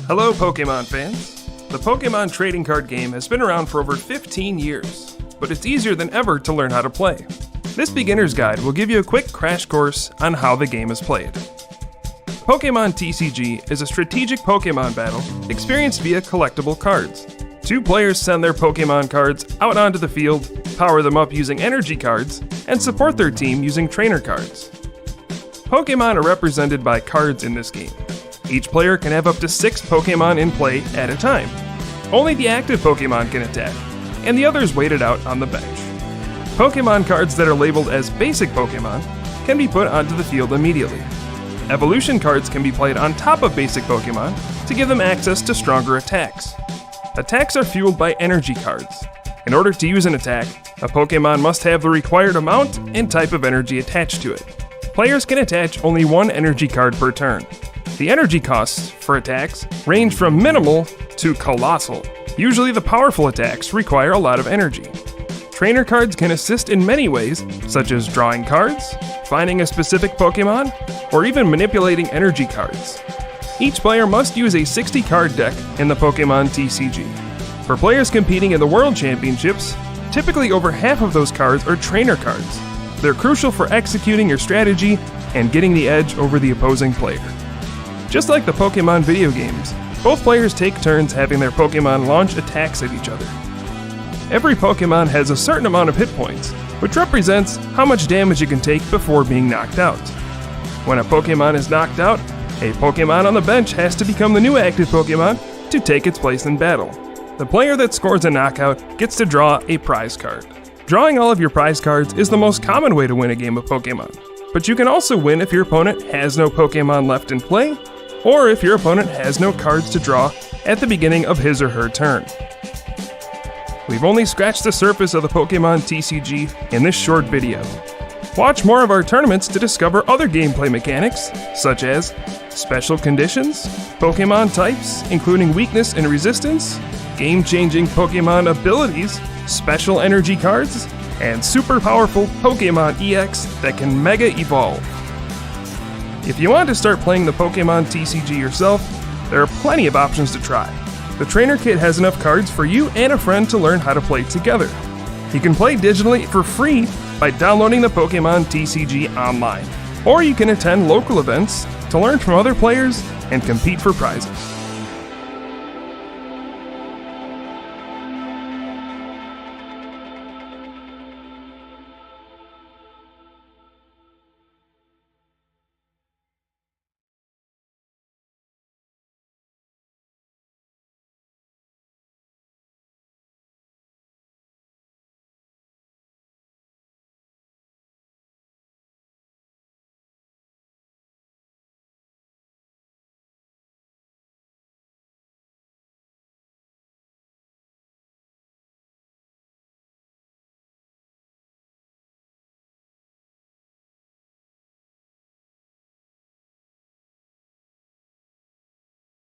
Hello Pokémon fans! The Pokémon Trading card game has been around for over 15 years, but it's easier than ever to learn how to play. This beginner's guide will give you a quick crash course on how the game is played. Pokémon TCG is a strategic Pokémon battle experienced via collectible cards. Two players send their Pokémon cards out onto the field, power them up using energy cards, and support their team using trainer cards. Pokémon are represented by cards in this game. Each player can have up to 6 Pokémon in play at a time. Only the active Pokémon can attack, and the others waited out on the bench. Pokémon cards that are labeled as basic Pokémon can be put onto the field immediately. Evolution cards can be played on top of basic Pokémon to give them access to stronger attacks. Attacks are fueled by energy cards. In order to use an attack, a Pokémon must have the required amount and type of energy attached to it. Players can attach only one energy card per turn. The energy costs for attacks range from minimal to colossal. Usually the powerful attacks require a lot of energy. Trainer cards can assist in many ways, such as drawing cards, finding a specific Pokémon, or even manipulating energy cards. Each player must use a 60-card deck in the Pokémon TCG. For players competing in the World Championships, typically over half of those cards are trainer cards. They're crucial for executing your strategy and getting the edge over the opposing player. Just like the Pokémon video games, both players take turns having their Pokémon launch attacks at each other. Every Pokémon has a certain amount of hit points, which represents how much damage you can take before being knocked out. When a Pokémon is knocked out, a Pokémon on the bench has to become the new active Pokémon to take its place in battle. The player that scores a knockout gets to draw a prize card. Drawing all of your prize cards is the most common way to win a game of Pokémon, but you can also win if your opponent has no Pokémon left in play, or if your opponent has no cards to draw at the beginning of his or her turn. We've only scratched the surface of the Pokémon TCG in this short video. Watch more of our tournaments to discover other gameplay mechanics, such as special conditions, Pokémon types, including weakness and resistance, game-changing Pokémon abilities, special energy cards, and super powerful Pokémon EX that can Mega Evolve. If you want to start playing the Pokémon TCG yourself, there are plenty of options to try. The Trainer Kit has enough cards for you and a friend to learn how to play together. You can play digitally for free by downloading the Pokémon TCG online, or you can attend local events to learn from other players and compete for prizes.